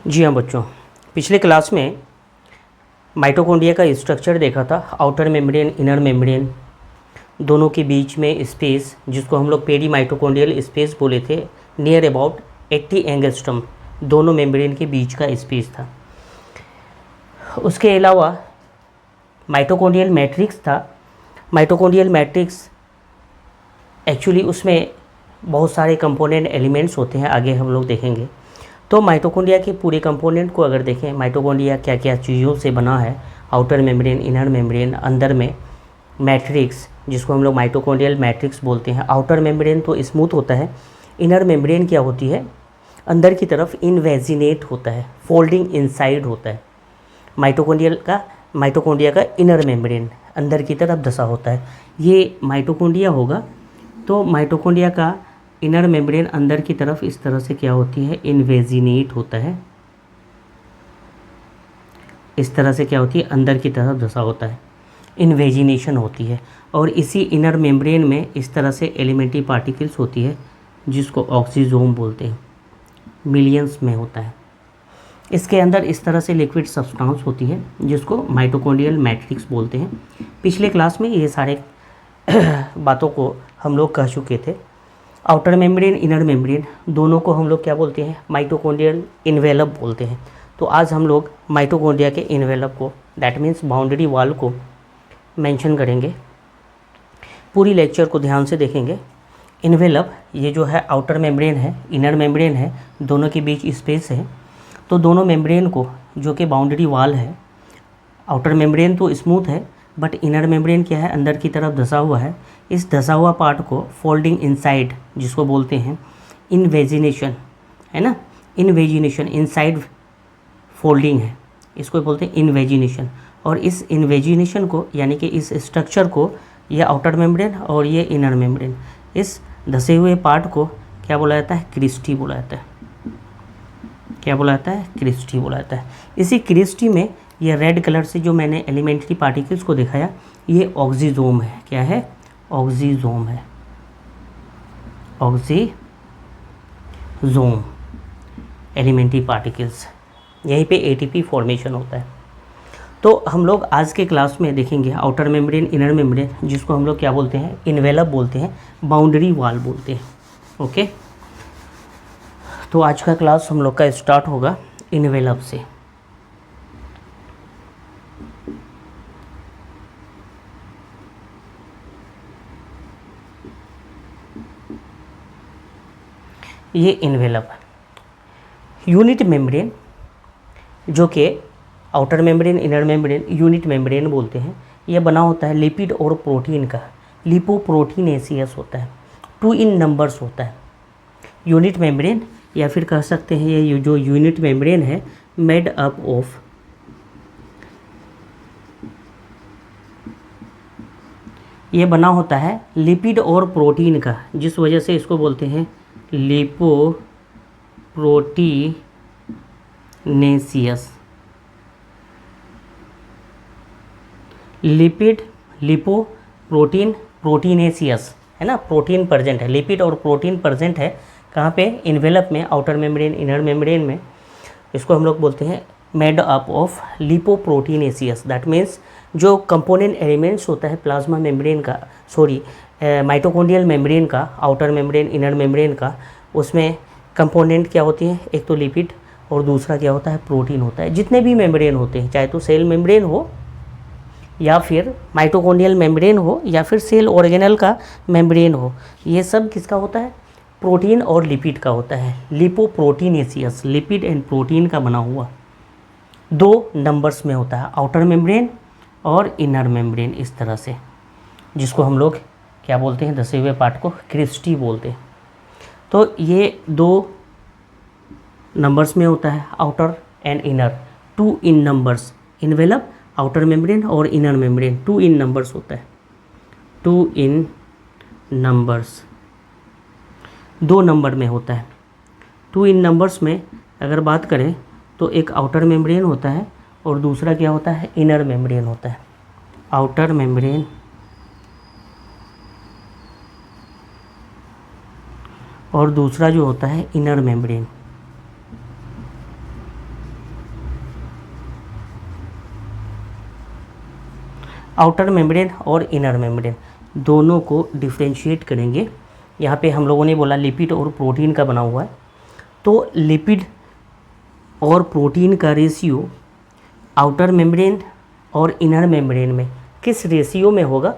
जी हाँ बच्चों, पिछले क्लास में माइटोकॉन्ड्रिया का स्ट्रक्चर देखा था। आउटर मेम्ब्रेन, इनर मेम्ब्रेन, दोनों के बीच में स्पेस जिसको हम लोग पेरी माइटोकॉन्ड्रियल स्पेस बोले थे, नियर अबाउट 80 एंगस्ट्रम दोनों मेम्ब्रेन के बीच का स्पेस था। उसके अलावा माइटोकॉन्ड्रियल मैट्रिक्स था। माइटोकॉन्ड्रियल मैट्रिक्स एक्चुअली उसमें बहुत सारे कंपोनेंट एलिमेंट्स होते हैं, आगे हम लोग देखेंगे। तो माइटोकॉन्ड्रिया के पूरे कंपोनेंट को अगर देखें, माइटोकॉन्ड्रिया क्या क्या चीज़ों से बना है, आउटर मेम्ब्रेन, इनर मेम्ब्रेन, अंदर में मैट्रिक्स जिसको हम लोग माइटोकॉन्ड्रियल मैट्रिक्स बोलते हैं। आउटर मेम्ब्रेन तो स्मूथ होता है, इनर मेम्ब्रेन क्या होती है, अंदर की तरफ इनवेजिनेट होता है, फोल्डिंग इनसाइड होता है। माइटोकॉन्ड्रिया का इनर मेम्ब्रेन अंदर की तरफ धसा होता है, ये माइटोकॉन्ड्रिया होगा। तो माइटोकॉन्ड्रिया का इनर मेम्ब्रेन अंदर की तरफ इस तरह से क्या होती है, इनवेजिनेट होता है। इस तरह से क्या होती है, अंदर की तरफ धसा होता है, इनवेजिनेशन होती है। और इसी इनर मेम्ब्रेन में इस तरह से एलिमेंट्री पार्टिकल्स होती है जिसको ऑक्सीजोम बोलते हैं, मिलियंस में होता है। इसके अंदर इस तरह से लिक्विड सब्सटेंस होती है जिसको माइटोकॉन्ड्रियल मैट्रिक्स बोलते हैं। पिछले क्लास में ये सारे बातों को हम लोग कह चुके थे। आउटर मेम्ब्रेन, इनर मेम्ब्रेन दोनों को हम लोग क्या बोलते हैं, माइटोकॉन्ड्रियल इन्वेलप बोलते हैं। तो आज हम लोग माइटोकॉन्ड्रिया के इन्वेलप को, दैट मीन्स बाउंड्री वॉल को मेंशन करेंगे। पूरी लेक्चर को ध्यान से देखेंगे। इन्वेलप ये जो है आउटर मेम्ब्रेन है, इनर मेम्ब्रेन है, दोनों के बीच स्पेस है। तो दोनों मेम्ब्रेन को जो कि बाउंड्री वॉल है, आउटर मेम्ब्रेन तो स्मूथ है बट इनर मेम्ब्रेन क्या है, अंदर की तरफ धसा हुआ है। इस धसा हुआ पार्ट को फोल्डिंग इनसाइड जिसको बोलते हैं, इनवेजिनेशन है ना, इनवेजिनेशन, इनसाइड फोल्डिंग है, इसको बोलते हैं इनवेजिनेशन। और इस इनवेजिनेशन को यानी कि इस स्ट्रक्चर को, ये आउटर मेम्ब्रेन और ये इनर मेम्ब्रेन, इस धसे हुए पार्ट को क्या बोला जाता है, क्रिस्टी बोला जाता है। क्या बोला जाता है, क्रिस्टी बोला जाता है। इसी क्रिस्टी में ये रेड कलर से जो मैंने एलिमेंट्री पार्टिकल्स को दिखाया, ये ऑक्सीजोम है। क्या है, ऑक्सीजोम है, ऑक्सीजोम एलिमेंट्री पार्टिकल्स, यहीं पे एटीपी फॉर्मेशन होता है। तो हम लोग आज के क्लास में देखेंगे आउटर मेम्ब्रेन, इनर मेम्ब्रेन, जिसको हम लोग क्या बोलते हैं, इन्वेलप बोलते हैं, बाउंड्री वॉल बोलते हैं। ओके, तो आज का क्लास हम लोग का स्टार्ट होगा इन्वेलप से। ये इन्वेलप यूनिट मेम्ब्रेन, जो कि outer membrane, inner membrane, unit membrane बोलते हैं, यह बना होता है लिपिड और प्रोटीन का, लिपोप्रोटीनेसियस होता है, 2 इन नंबर्स होता है यूनिट मेम्ब्रेन। या फिर कह सकते हैं ये जो यूनिट मेम्ब्रेन है, मेड अप ऑफ ये बना होता है लिपिड और प्रोटीन का, जिस वजह से इसको बोलते हैं लिपोप्रोटीनेसियस। लिपिड, लिपो, प्रोटीन, प्रोटीनेसियस है ना, प्रोटीन प्रेजेंट है, लिपिड और प्रोटीन प्रेजेंट है। कहाँ पे, इन्वेलप में, आउटर मेम्ब्रेन, इनर मेम्ब्रेन में। इसको हम लोग बोलते हैं made up of lipoproteinaceous. That means जो कंपोनेंट एलिमेंट्स होता है प्लाज्मा मेम्ब्रेन का, माइटोकॉन्ड्रियल मेम्ब्रेन का, आउटर मेम्ब्रेन, इनर मेम्ब्रेन का, उसमें कंपोनेंट क्या होती हैं, एक तो लिपिड और दूसरा क्या होता है, प्रोटीन होता है। जितने भी मेम्ब्रेन होते हैं, चाहे तो सेल मेम्ब्रेन हो या फिर माइटोकॉन्ड्रियल मेम्ब्रेन हो या फिर सेल ऑर्गेनल का मेम्ब्रेन हो, ये सब किसका होता है, प्रोटीन और लिपिड का होता है। लिपोप्रोटीनेसियस, लिपिड एंड प्रोटीन का बना हुआ, 2 नंबर्स में होता है, आउटर मेम्ब्रेन और इनर मेम्ब्रेन, इस तरह से, जिसको हम लोग क्या बोलते हैं, धसे हुए पार्ट को क्रिस्टी बोलते हैं। तो ये 2 नंबर्स में होता है, outer and inner, 2 in numbers, envelope, outer membrane और इनर मेम्ब्रेन, 2 इन नंबर्स होता है, 2 इन नंबर्स, 2 नंबर में होता है। 2 इन नंबर्स में अगर बात करें तो एक आउटर मेम्ब्रेन होता है और दूसरा क्या होता है, इनर मेम्ब्रेन होता है। आउटर मेम्ब्रेन और दूसरा जो होता है इनर मेम्ब्रेन। आउटर मेम्ब्रेन और इनर मेम्ब्रेन दोनों को डिफ्रेंशिएट करेंगे। यहाँ पे हम लोगों ने बोला लिपिड और प्रोटीन का बना हुआ है, तो लिपिड और प्रोटीन का रेशियो आउटर मेम्ब्रेन और इनर मेम्ब्रेन में किस रेशियो में होगा,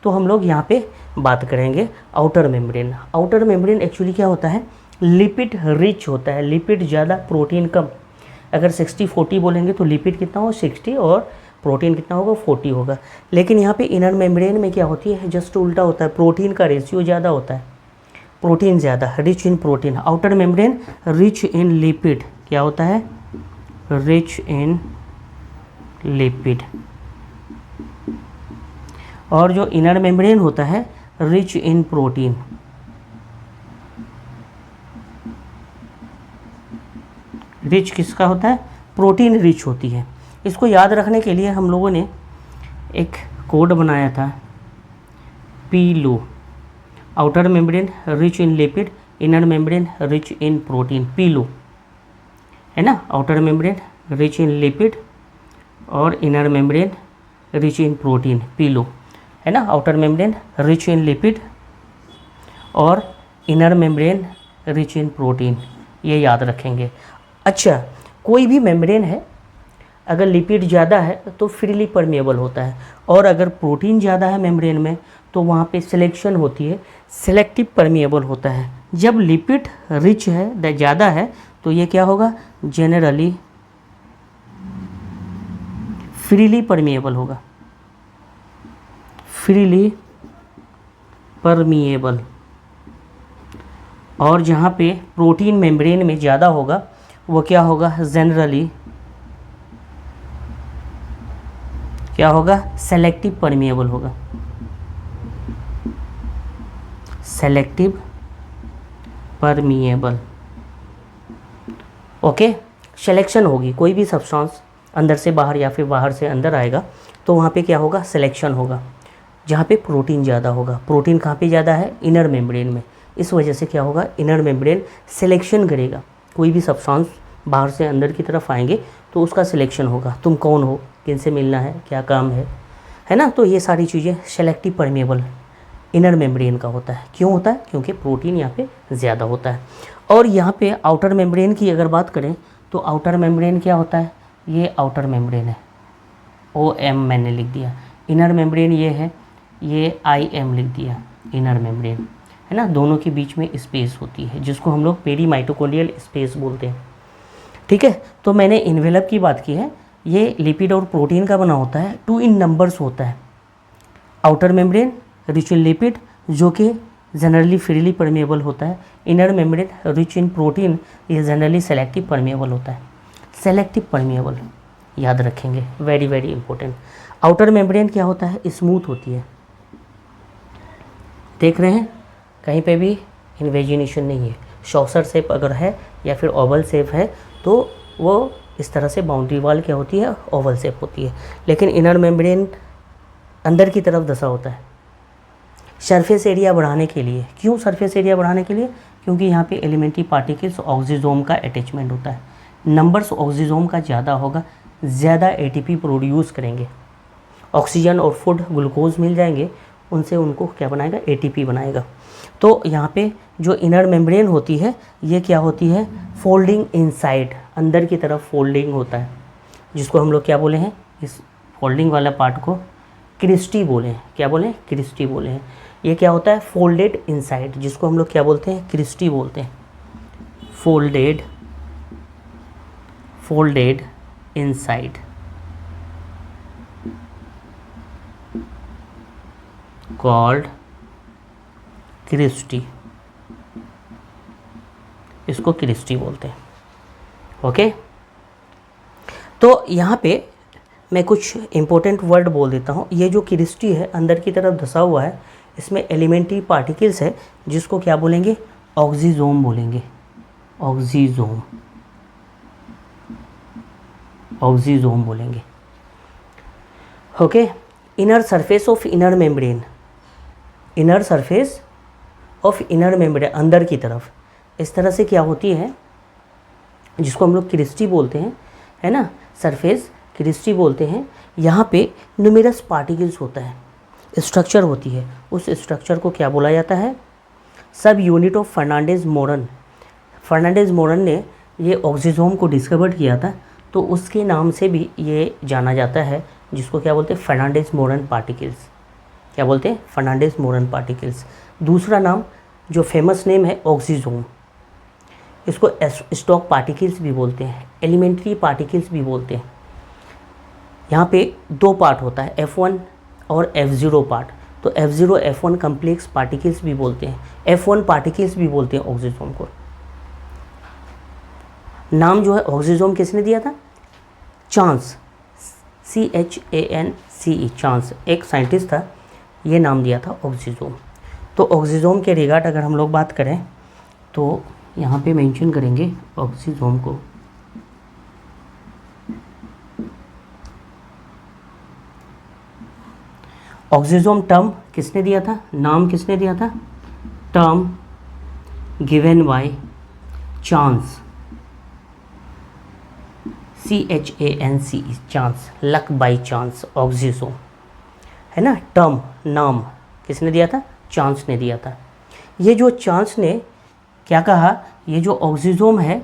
तो हम लोग यहाँ पे बात करेंगे outer membrane. Outer membrane actually क्या होता है, लिपिड रिच होता है, लिपिड ज़्यादा प्रोटीन कम। अगर 60-40 बोलेंगे तो लिपिड कितना हो 60 और प्रोटीन कितना होगा 40 होगा। लेकिन यहाँ पे इनर मेम्ब्रेन में क्या होती है, जस्ट उल्टा होता है, प्रोटीन का रेशियो ज़्यादा होता है, प्रोटीन ज़्यादा, rich in protein. Outer membrane rich in lipid, क्या होता है, रिच इन लिपिड। और जो इनर मेम्ब्रेन होता है रिच इन प्रोटीन। रिच किसका होता है, प्रोटीन रिच होती है। इसको याद रखने के लिए हम लोगों ने एक कोड बनाया था, पीलो। Outer membrane rich in lipid, inner membrane rich in protein, पीलो, है ना। Outer membrane rich in lipid और inner membrane rich in protein, पीलो, है ना। Outer membrane rich in lipid और inner membrane rich in protein, ये याद रखेंगे। अच्छा, कोई भी मेम्ब्रेन है अगर लिपिड ज़्यादा है तो फ्रीली परमेएबल होता है, और अगर प्रोटीन ज़्यादा है मेम्ब्रेन में तो वहाँ पे सिलेक्शन होती है, सिलेक्टिव परमेएबल होता है। जब लिपिड रिच है, ज़्यादा है, तो ये क्या होगा, जनरली फ्रीली परमेएबल होगा, फ्रीली परमेएबल। और जहाँ पे प्रोटीन मेम्ब्रेन में ज़्यादा होगा वो क्या होगा, जनरली क्या होगा, सेलेक्टिव परमेएबल होगा, सेलेक्टिव परमेएबल। ओके, सिलेक्शन होगी, कोई भी सब्सटेंस अंदर से बाहर या फिर बाहर से अंदर आएगा तो वहाँ पे क्या होगा, सिलेक्शन होगा, जहाँ पे प्रोटीन ज़्यादा होगा। प्रोटीन कहाँ पे ज़्यादा है, इनर मेम्ब्रेन में, इस वजह से क्या होगा, इनर मेम्ब्रेन सिलेक्शन करेगा। कोई भी सब्सटेंस बाहर से अंदर की तरफ आएंगे तो उसका सिलेक्शन होगा, तुम कौन हो, किन से मिलना है, क्या काम है ना। तो ये सारी चीज़ें सेलेक्टिव परमेएबल इनर मेम्ब्रेन का होता है। क्यों होता है, क्योंकि प्रोटीन यहाँ पे ज़्यादा होता है। और यहाँ पे आउटर मेम्ब्रेन की अगर बात करें तो आउटर मेम्ब्रेन क्या होता है, ये आउटर मेम्ब्रेन है, OM मैंने लिख दिया। इनर मेम्ब्रेन ये है, ये IM लिख दिया, इनर मेम्ब्रेन, है ना। दोनों के बीच में स्पेस होती है जिसको हम लोग पेरी माइटोकॉन्ड्रियल स्पेस बोलते हैं, ठीक है। तो मैंने इन्वेलप की बात की है, ये लिपिड और प्रोटीन का बना होता है, 2 इन नंबर्स होता है। Outer membrane rich in lipid जो कि जनरली फ्रीली परमेएबल होता है, inner membrane rich in protein ये जनरली सेलेक्टिव परमेएबल होता है, सेलेक्टिव परमेएबल याद रखेंगे, very very important. Outer membrane क्या होता है, स्मूथ होती है, देख रहे हैं कहीं पे भी इन्वेजिनेशन नहीं है। शॉसर शेप अगर है या फिर ओवल शेप है तो वो इस तरह से बाउंड्री वाल क्या होती है, ओवल शेप होती है। लेकिन इनर मेम्ब्रेन अंदर की तरफ धंसा होता है सरफेस एरिया बढ़ाने के लिए। क्यों सरफेस एरिया बढ़ाने के लिए, क्योंकि यहाँ पे एलिमेंट्री पार्टिकल्स ऑक्सीजोम का अटैचमेंट होता है। नंबर्स ऑक्सीजोम का ज़्यादा होगा, ज़्यादा ATP प्रोड्यूस करेंगे, ऑक्सीजन और फूड ग्लूकोज मिल जाएंगे, उनसे उनको क्या बनाएगा, ATP बनाएगा। तो यहाँ पे जो इनर मेम्ब्रेन होती है ये क्या होती है, फोल्डिंग इनसाइड, अंदर की तरफ फोल्डिंग होता है, जिसको हम लोग क्या बोले हैं, इस फोल्डिंग वाला पार्ट को क्रिस्टी बोले हैं। क्या बोले हैं, क्रिस्टी बोले हैं। ये क्या होता है, फोल्डेड इनसाइड, जिसको हम लोग क्या बोलते हैं, क्रिस्टी बोलते हैं, folded, folded inside. Called cristae, इसको क्रिस्टी बोलते हैं। ओके, तो यहाँ पे मैं कुछ इंपॉर्टेंट वर्ड बोल देता हूँ। ये जो क्रिस्टी है अंदर की तरफ धंसा हुआ है, इसमें एलिमेंट्री पार्टिकल्स है जिसको क्या बोलेंगे, ऑक्सीजोम बोलेंगे, ऑक्सीजोम, ऑक्सीजोम बोलेंगे। Okay, inner surface of inner membrane, inner surface of inner membrane अंदर की तरफ इस तरह से क्या होती है, जिसको हम लोग क्रिस्टी बोलते हैं, है ना। सरफेस क्रिस्टी बोलते हैं, यहाँ पे न्यूमेरस पार्टिकल्स होता है, स्ट्रक्चर होती है, उस स्ट्रक्चर को क्या बोला जाता है? सब यूनिट ऑफ फर्नांडीज मोरन। फर्नांडीज मोरन ने ये ऑक्सीजोम को डिस्कवर किया था, तो उसके नाम से भी ये जाना जाता है, जिसको क्या बोलते हैं? फर्नांडीज मोरन पार्टिकल्स। क्या बोलते हैं? फर्नांडीज मोरन पार्टिकल्स। दूसरा नाम जो फेमस नेम है ऑक्सीजोम, इसको स्टॉक पार्टिकल्स भी बोलते हैं, एलिमेंट्री पार्टिकल्स भी बोलते हैं। यहाँ पे दो पार्ट होता है, F1 और F0 पार्ट। तो F0 F1 कम्प्लेक्स पार्टिकल्स भी बोलते हैं, F1 पार्टिकल्स भी बोलते हैं ऑक्सीजोम को। नाम जो है ऑक्सीजोम किसने दिया था? चांस, CHANCE, चांस, एक साइंटिस्ट था, ये नाम दिया था ऑक्सीजोम। तो ऑक्सीजोम के रिगार्ड अगर हम लोग बात करें तो यहाँ पे मेंशन करेंगे ऑक्सीजोम को। ऑक्सीजोम टर्म किसने दिया था? नाम किसने दिया था? Term given by chance, CHANCE, chance, luck by chance, oxysome है ना। टर्म, नाम किसने दिया था? चांस ने दिया था। ये जो चांस ने क्या कहा, ये जो ऑक्सीजोम है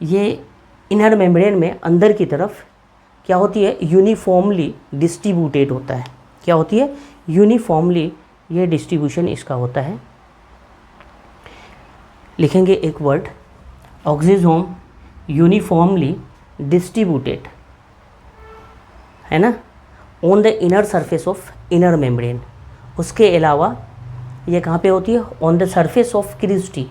ये इनर मेम्ब्रेन में अंदर की तरफ क्या होती है? यूनिफॉर्मली डिस्ट्रीब्यूटेड होता है। क्या होती है? यूनिफॉर्मली ये डिस्ट्रीब्यूशन इसका होता है। लिखेंगे एक वर्ड, ऑक्सीजोम यूनिफॉर्मली डिस्ट्रीब्यूटेड, है ना, on the inner surface of inner membrane. उसके अलावा ये कहाँ पे होती है? On the surface of cristae,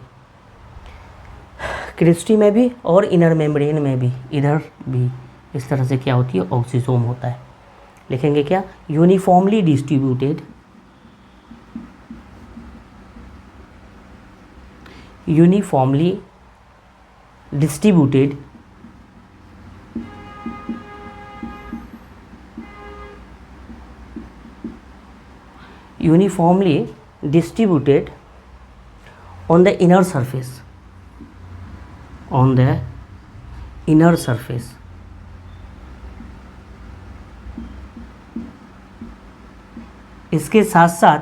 cristae में भी और इनर मेम्ब्रेन में भी, इधर भी इस तरह से क्या होती है? ऑक्सीजोम होता है। लिखेंगे क्या? Uniformly distributed, uniformly distributed uniformly distributed on the inner surface, on the inner surface, इसके साथ साथ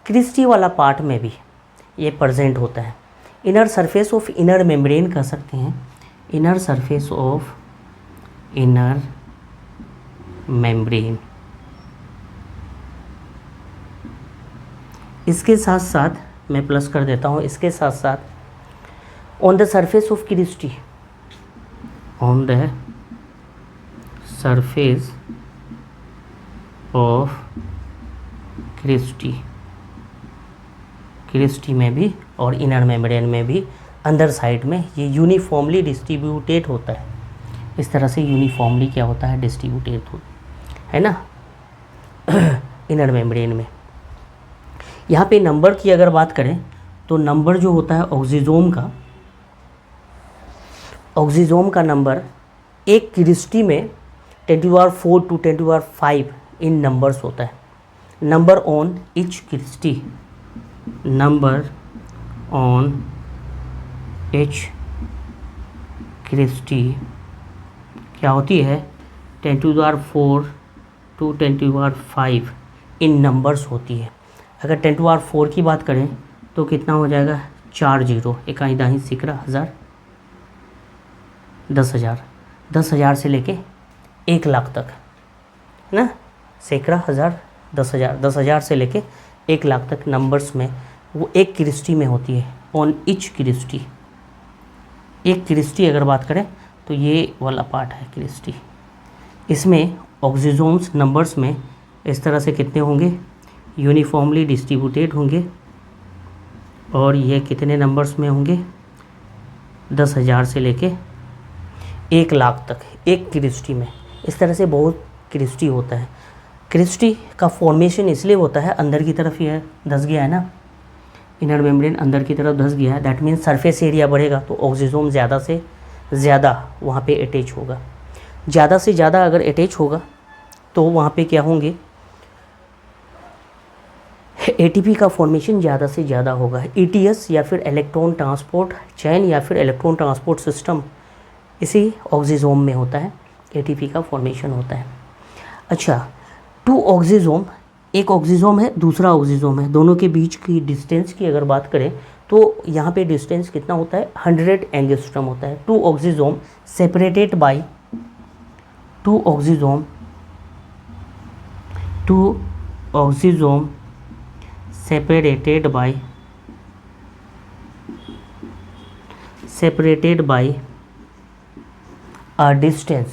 क्रिस्टी वाला पार्ट में भी ये प्रेजेंट होता है। Inner surface of inner membrane कह सकते हैं, inner surface of inner membrane. इसके साथ साथ मैं प्लस कर देता हूँ, इसके साथ साथ on the surface of cristae, on the surface of cristae, cristae में भी और इनर मेम्ब्रेन में भी अंदर साइड में ये यूनिफॉर्मली डिस्ट्रीब्यूटेड होता है। इस तरह से यूनिफॉर्मली क्या होता है? डिस्ट्रीब्यूटेड है ना इनर मेम्ब्रेन में। यहाँ पे नंबर की अगर बात करें तो नंबर जो होता है ऑक्सीजोम का नंबर एक क्रिस्टी में 10⁴ to 10⁵ इन नंबर्स होता है। Number on each cristae, number on each cristae क्या होती है? 10⁴ to 10⁵ इन नंबर्स होती है। अगर 10⁴ की बात करें तो कितना हो जाएगा? 4 0, इकाई दाही सिकरा 1000, 10,000, 10,000 से लेके 1 लाख तक, है ना, सैकड़ा, हज़ार, 10,000, 10,000 से लेके 1 लाख तक नंबर्स में वो एक क्रिस्टी में होती है। ऑन ईच क्रिस्टी, एक क्रिस्टी अगर बात करें तो ये वाला पार्ट है क्रिस्टी। इसमें ऑक्सीजोम्स नंबर्स में इस तरह से कितने होंगे? यूनिफॉर्मली डिस्ट्रीब्यूटेड होंगे। और ये कितने नंबर्स में होंगे? 10,000 से लेके 1 लाख तक एक क्रिस्टी में। इस तरह से बहुत क्रिस्टी होता है। क्रिस्टी का फॉर्मेशन इसलिए होता है, अंदर की तरफ ये धंस गया है ना, इनर मेम्ब्रेन अंदर की तरफ धंस गया है, दैट मीन्स सरफेस एरिया बढ़ेगा तो ऑक्सीजोम ज़्यादा से ज़्यादा वहाँ पे अटैच होगा। ज़्यादा से ज़्यादा अगर अटैच होगा तो वहाँ पे क्या होंगे? एटीपी का फॉर्मेशन ज़्यादा से ज़्यादा होगा। ईटीएस या फिर इलेक्ट्रॉन ट्रांसपोर्ट चैन या फिर इलेक्ट्रॉन ट्रांसपोर्ट सिस्टम इसी ऑक्सीजोम में होता है। एटीपी का फॉर्मेशन होता है। अच्छा, टू ऑक्सीजोम, एक ऑक्सीजोम है दूसरा ऑक्सीजोम है, दोनों के बीच की डिस्टेंस की अगर बात करें तो यहाँ पे डिस्टेंस कितना होता है, 100 एंगस्ट्रॉम होता है। Two oxysome separated by, two oxysome separated by a distance,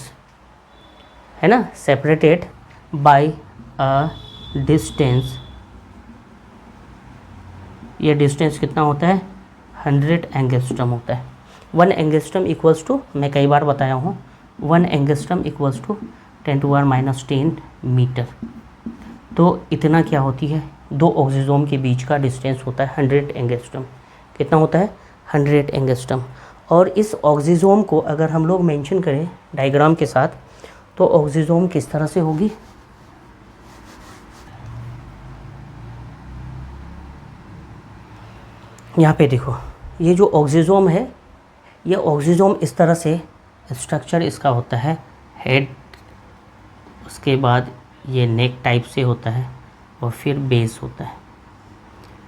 है ना, separated by a distance, ये डिस्टेंस कितना होता है, 100 एंगस्ट्रम होता है। 1 एंगस्ट्रम इक्वल्स टू, मैं कई बार बताया हूँ, 1 एंगस्ट्रम इक्वल्स टू 10⁻⁻10 मीटर। तो इतना क्या होती है, दो ऑक्सीजोम के बीच का डिस्टेंस होता है 100 एंगस्ट्रम। कितना होता है, 100 एंगस्ट्रम। और इस ऑक्सीजोम को अगर हम लोग मेंशन करें डायग्राम के साथ, तो ऑक्सीजोम किस तरह से होगी, यहाँ पे देखो, ये जो ऑक्सीजोम है, ये ऑक्सीजोम इस तरह से स्ट्रक्चर इसका होता है, हेड, उसके बाद ये नेक टाइप से होता है और फिर बेस होता है।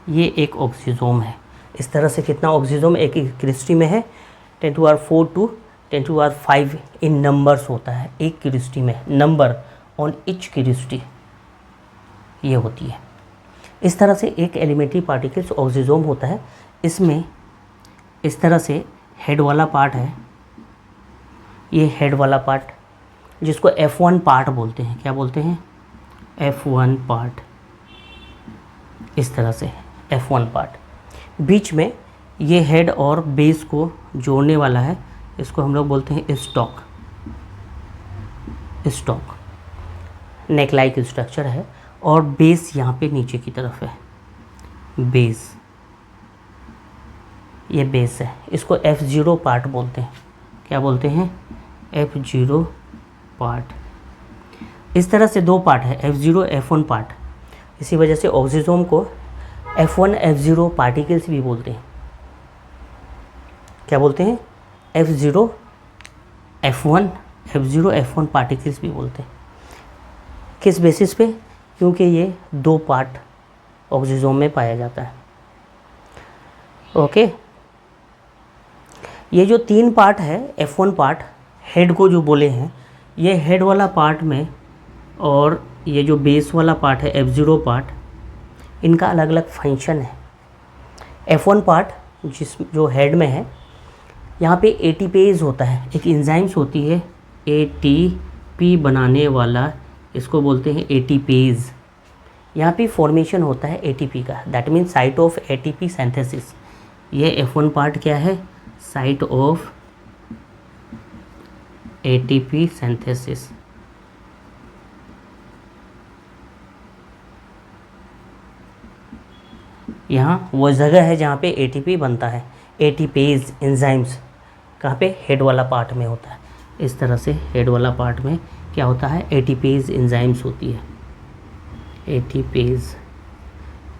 ये एक ऑक्सीजोम है। इस तरह से कितना ऑक्सीजोम एक क्रिस्टी में है, 10⁴ टू 10⁵ इन नंबर्स होता है एक क्रिस्टी में, नंबर ऑन इच क्रिस्टी ये होती है। इस तरह से एक एलिमेंट्री पार्टिकल्स ऑक्सीजोम होता है। इसमें इस तरह से हेड वाला पार्ट है, ये हेड वाला पार्ट जिसको F1 पार्ट बोलते हैं। क्या बोलते हैं, F1 पार्ट। इस तरह से F1 पार्ट, बीच में ये हेड और बेस को जोड़ने वाला है, इसको हम लोग बोलते हैं स्टॉक। स्टॉक नेक लाइक स्ट्रक्चर है और बेस यहाँ पे नीचे की तरफ है, बेस, ये बेस है। इसको F0 पार्ट बोलते हैं। क्या बोलते हैं, F0 पार्ट। इस तरह से दो पार्ट है, F0 F1 पार्ट। इसी वजह से ऑक्सीजोम को F1 F0 पार्टिकल्स भी बोलते हैं। क्या बोलते हैं, F0 F1 पार्टिकल्स भी बोलते हैं। किस बेसिस पे, क्योंकि ये दो पार्ट ऑक्सीजोम में पाया जाता है। ओके, ये जो तीन पार्ट है, F1 पार्ट, हेड को जो बोले हैं, ये हेड वाला पार्ट में, और ये जो बेस वाला पार्ट है F0 पार्ट, इनका अलग अलग फंक्शन है। F1 पार्ट जो हेड में है, यहाँ पे एटीपेज होता है, एक एंजाइम्स होती है एटीपी बनाने वाला, इसको बोलते हैं एटीपेज। यहाँ पे फॉर्मेशन होता है एटीपी का, that means site of ATP synthesis. ये F1 पार्ट क्या है, साइट ऑफ एटीपी सिंथेसिस। यहाँ वो जगह है जहाँ पे एटीपी बनता है, एटीपेज एंजाइम्स। कहाँ पे, हेड वाला पार्ट में होता है। इस तरह से हेड वाला पार्ट में क्या होता है, एटीपेज एंजाइम्स होती है, एटीपेज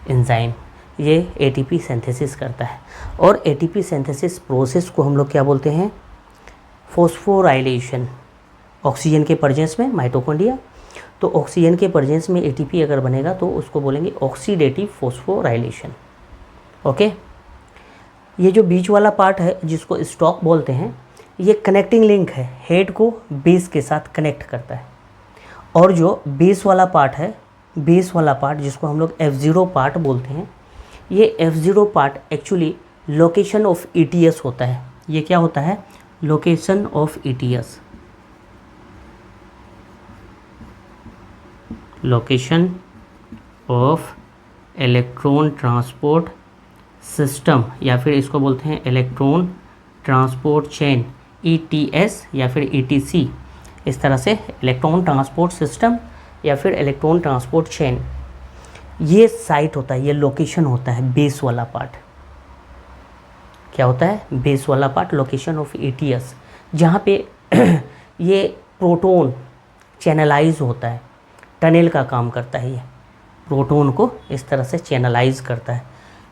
एंजाइम, ये एटीपी सिंथेसिस करता है। और एटीपी सिंथेसिस प्रोसेस को हम लोग क्या बोलते हैं, फॉस्फोराइलेशन। ऑक्सीजन के प्रेजेंस में माइटोकॉन्ड्रिया, तो ऑक्सीजन के प्रेजेंस में एटीपी अगर बनेगा तो उसको बोलेंगे ऑक्सीडेटिव फॉस्फोराइलेशन। ओके, ये जो बीच वाला पार्ट है जिसको स्टॉक बोलते हैं, ये कनेक्टिंग लिंक है, हेड को बेस के साथ कनेक्ट करता है। और जो बेस वाला पार्ट है, बेस वाला पार्ट जिसको हम लोग F0 पार्ट बोलते हैं, ये F0 part actually location of ETS होता है। ये क्या होता है, location of ETS, location of electron transport system, या फिर इसको बोलते हैं इलेक्ट्रॉन ट्रांसपोर्ट चेन, ETS या फिर ETC। इस तरह से इलेक्ट्रॉन ट्रांसपोर्ट सिस्टम या फिर इलेक्ट्रॉन ट्रांसपोर्ट चेन, ये साइट होता है, ये लोकेशन होता है बेस वाला पार्ट। क्या होता है, बेस वाला पार्ट, लोकेशन ऑफ ETS, जहाँ पे ये प्रोटॉन चैनलाइज होता है, टनल का काम करता है। ये प्रोटॉन को इस तरह से चैनलाइज करता है।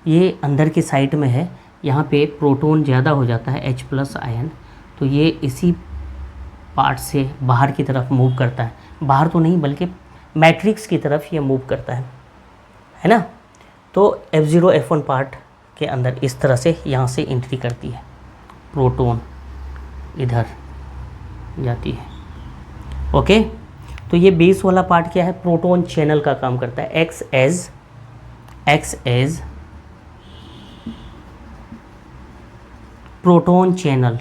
ये अंदर की साइड में है, यहाँ पे प्रोटॉन ज़्यादा हो जाता है H+ आयन, तो ये इसी पार्ट से बाहर की तरफ मूव करता है, बाहर तो नहीं बल्कि मैट्रिक्स की तरफ ये मूव करता है ना। तो F0 F1 पार्ट के अंदर इस तरह से यहाँ से एंट्री करती है, प्रोटॉन इधर जाती है। ओके, तो ये बेस वाला पार्ट क्या है, प्रोटॉन चैनल का काम करता है। Acts as proton channel,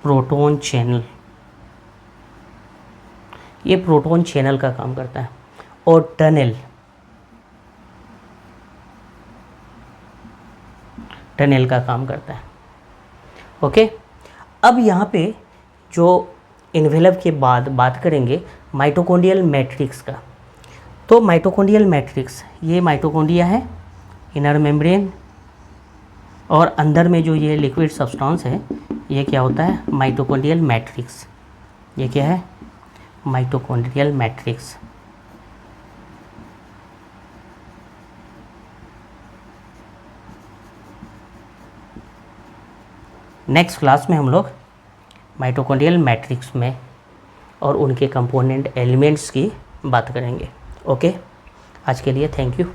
proton channel, ये प्रोटॉन चैनल का काम करता है। और टनल, टनल का काम करता है। ओके, अब यहाँ पे जो इन्वेलप के बाद बात करेंगे माइटोकॉन्ड्रियल मैट्रिक्स का। तो माइटोकॉन्ड्रियल मैट्रिक्स, ये माइटोकॉन्ड्रिया है, इनर मेम्ब्रेन, और अंदर में जो ये लिक्विड सब्सटेंस है ये क्या होता है, माइटोकॉन्ड्रियल मैट्रिक्स। ये क्या है, माइटोकॉन्ड्रियल मैट्रिक्स। नेक्स्ट क्लास में हम लोग माइटोकॉन्ड्रियल मैट्रिक्स में और उनके कंपोनेंट एलिमेंट्स की बात करेंगे। ओके, आज के लिए थैंक यू।